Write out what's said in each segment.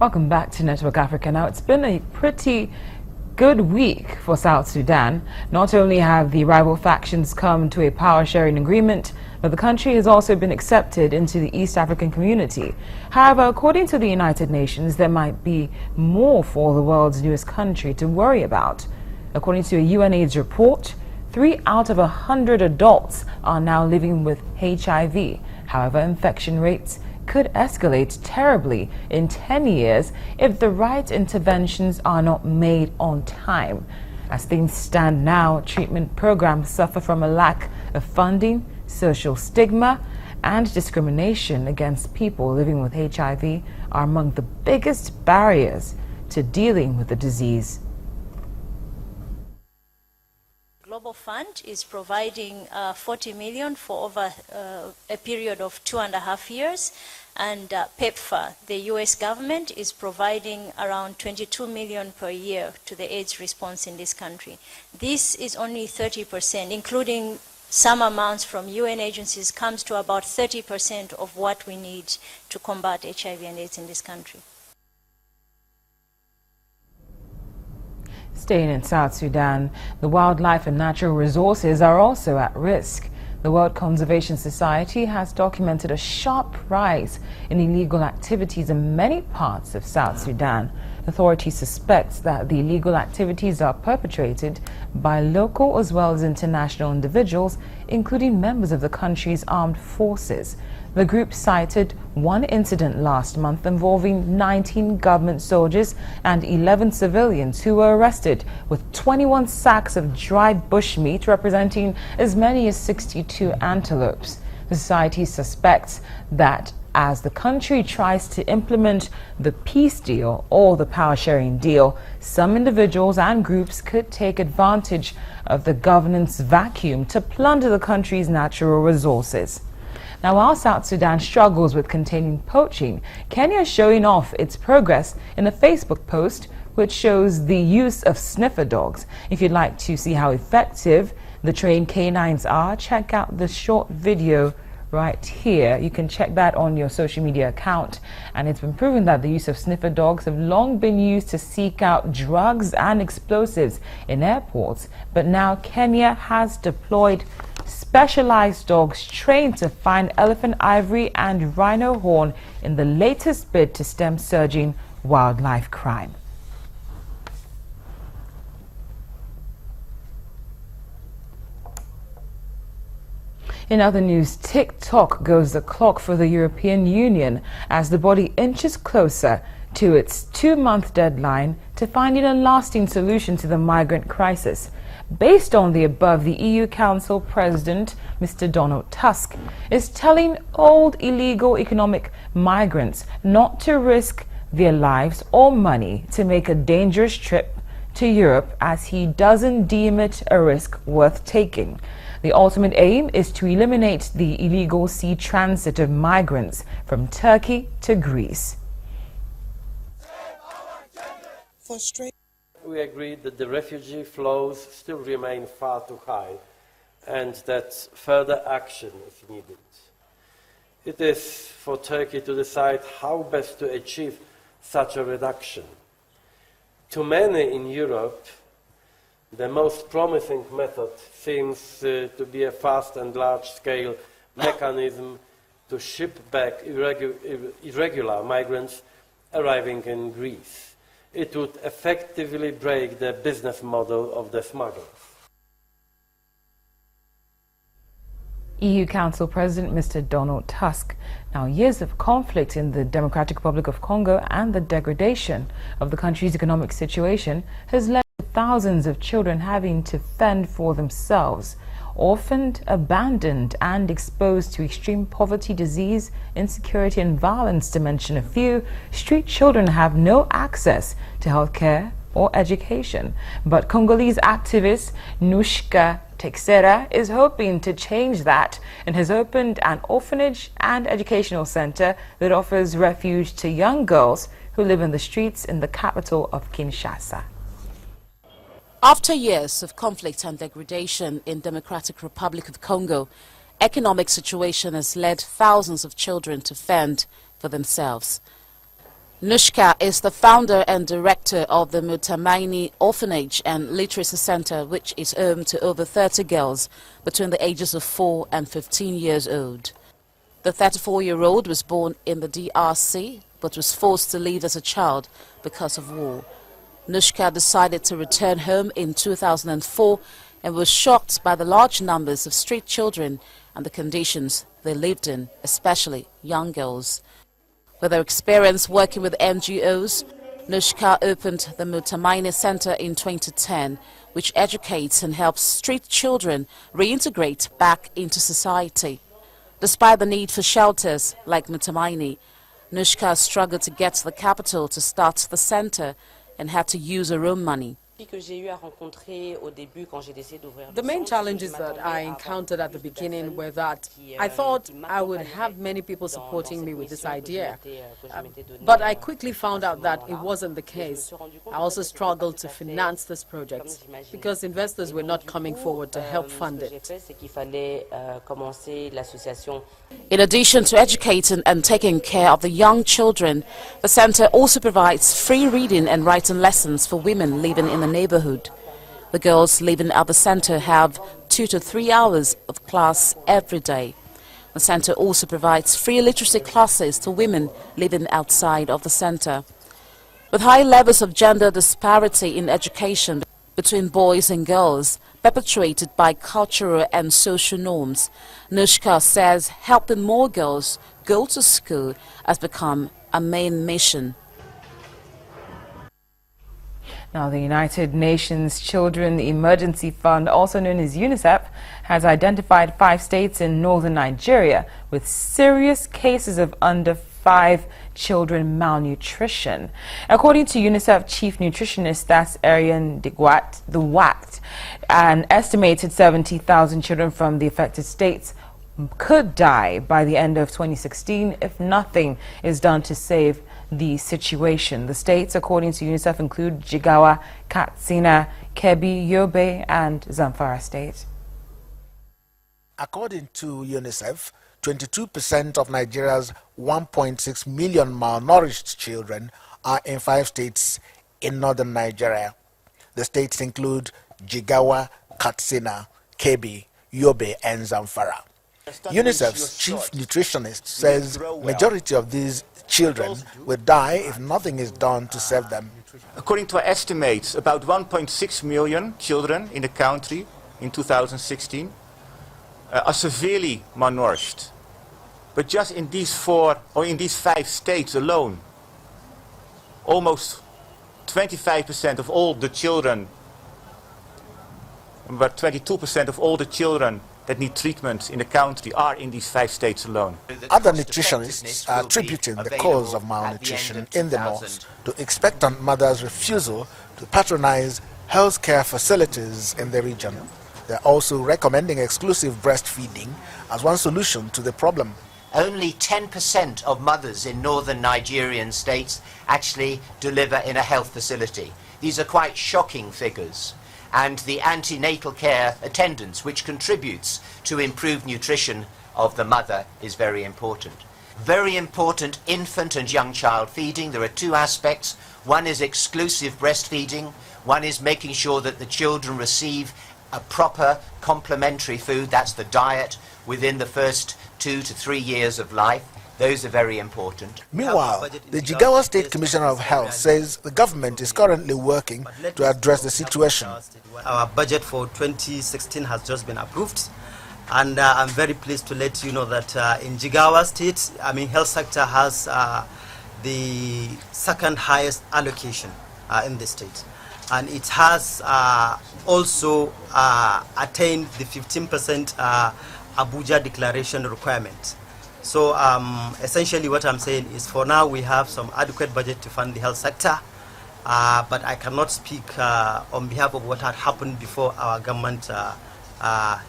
Welcome back to Network Africa. Now, it's been a pretty good week for South Sudan. Not only have the rival factions come to a power-sharing agreement, but the country has also been accepted into the East African community. However, according to the United Nations, there might be more for the world's newest country to worry about. According to a UNAIDS report, 3 out of 100 adults are now living with HIV. However, infection rates could escalate terribly in 10 years if the right interventions are not made on time. As things stand now, treatment programs suffer from a lack of funding, social stigma, and discrimination against people living with HIV are among the biggest barriers to dealing with the disease. Global Fund is providing 40 million for over a period of 2.5 years, and PEPFAR, the US government, is providing around 22 million per year to the AIDS response in this country. This is only 30%, including some amounts from UN agencies, comes to about 30% of what we need to combat HIV and AIDS in this country. Staying in South Sudan, the wildlife and natural resources are also at risk. The World Conservation Society has documented a sharp rise in illegal activities in many parts of South Sudan. Authorities suspect that the illegal activities are perpetrated by local as well as international individuals, including members of the country's armed forces. The group cited one incident last month involving 19 government soldiers and 11 civilians who were arrested with 21 sacks of dried bushmeat representing as many as 62 antelopes. The society suspects that as the country tries to implement the peace deal or the power-sharing deal, some individuals and groups could take advantage of the governance vacuum to plunder the country's natural resources. Now, while South Sudan struggles with containing poaching, Kenya is showing off its progress in a Facebook post which shows the use of sniffer dogs. If you'd like to see how effective the trained canines are, check out the short video right here. You can check that on your social media account, and it's been proven that the use of sniffer dogs have long been used to seek out drugs and explosives in airports, but now Kenya has deployed specialized dogs trained to find elephant ivory and rhino horn in the latest bid to stem surging wildlife crime. In other news, TikTok goes the clock for the European Union as the body inches closer to its 2-month deadline to finding a lasting solution to the migrant crisis. Based on the above, the EU Council President, Mr. Donald Tusk, is telling old illegal economic migrants not to risk their lives or money to make a dangerous trip to Europe, as he doesn't deem it a risk worth taking. The ultimate aim is to eliminate the illegal sea transit of migrants from Turkey to Greece. We agreed that the refugee flows still remain far too high and that further action is needed. It is for Turkey to decide how best to achieve such a reduction. To many in Europe, the most promising method seems to be a fast and large-scale mechanism to ship back irregular migrants arriving in Greece. It would effectively break the business model of the smugglers. EU Council President Mr. Donald Tusk. Now, years of conflict in the Democratic Republic of Congo and the degradation of the country's economic situation has led to thousands of children having to fend for themselves. Orphaned, abandoned, and exposed to extreme poverty, disease, insecurity, and violence, to mention a few, street children have no access to healthcare or education. But Congolese activist Nushka Texera is hoping to change that and has opened an orphanage and educational center that offers refuge to young girls who live in the streets in the capital of Kinshasa. After years of conflict and degradation in Democratic Republic of Congo, economic situation has led thousands of children to fend for themselves. Nushka is the founder and director of the Mutamaini Orphanage and Literacy Center, which is home to over 30 girls between the ages of 4 and 15 years old. The 34-year-old was born in the DRC, but was forced to leave as a child because of war. Nushka decided to return home in 2004 and was shocked by the large numbers of street children and the conditions they lived in, especially young girls. With her experience working with NGOs, Nushka opened the Mutamaini Center in 2010, which educates and helps street children reintegrate back into society. Despite the need for shelters like Mutamaini, Nushka struggled to get to the capital to start the center and had to use her own money. The main challenges that I encountered at the beginning were that I thought I would have many people supporting me with this idea, but I quickly found out that it wasn't the case. I also struggled to finance this project because investors were not coming forward to help fund it. In addition to educating and taking care of the young children, the center also provides free reading and writing lessons for women living in the neighborhood. The girls living at the center have 2 to 3 hours of class every day. The center also provides free literacy classes to women living outside of the center. With high levels of gender disparity in education between boys and girls, perpetuated by cultural and social norms, Nushka says helping more girls go to school has become a main mission. Now, the United Nations Children Emergency Fund, also known as UNICEF, has identified 5 states in northern Nigeria with serious cases of under 5 children malnutrition. According to UNICEF Chief Nutritionist, that's Ariane de Wacht, an estimated 70,000 children from the affected states could die by the end of 2016 if nothing is done to save the situation. The states, according to UNICEF, include Jigawa, Katsina, Kebbi, Yobe, and Zamfara State. According to UNICEF, 22% of Nigeria's 1.6 million malnourished children are in 5 states in northern Nigeria. The states include Jigawa, Katsina, Kebbi, Yobe, and Zamfara. UNICEF's chief nutritionist says majority of these children will die if nothing is done to save them. According to our estimates, about 1.6 million children in the country in 2016 are severely malnourished. But just in these 5 states alone, almost 25% of all the children, about 22% of all the children that need treatment in the country are in these 5 states alone. Other nutritionists are attributing the cause of malnutrition in the north to expectant mothers' refusal to patronize healthcare facilities in the region. They're also recommending exclusive breastfeeding as one solution to the problem. Only 10% of mothers in northern Nigerian states actually deliver in a health facility. These are quite shocking figures. And the antenatal care attendance, which contributes to improved nutrition of the mother, is very important. Very important infant and young child feeding. There are 2 aspects. One is exclusive breastfeeding. One is making sure that the children receive a proper complementary food, that's the diet, within the first 2 to 3 years of life. Those are very important. Meanwhile, the Jigawa State Commissioner of Health says the government is currently working to address the situation. Our budget for 2016 has just been approved, and I'm very pleased to let you know that in Jigawa State, health sector has the 2nd highest allocation in the state, and it has also attained the 15% Abuja declaration requirement. So essentially what I'm saying is, for now we have some adequate budget to fund the health sector, but I cannot speak on behalf of what had happened before our government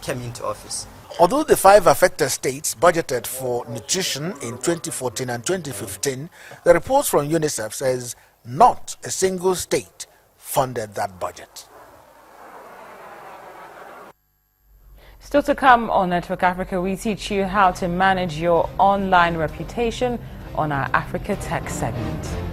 came into office. Although the 5 affected states budgeted for nutrition in 2014 and 2015, the report from UNICEF says not a single state funded that budget. Still to come on Network Africa, we teach you how to manage your online reputation on our Africa Tech segment.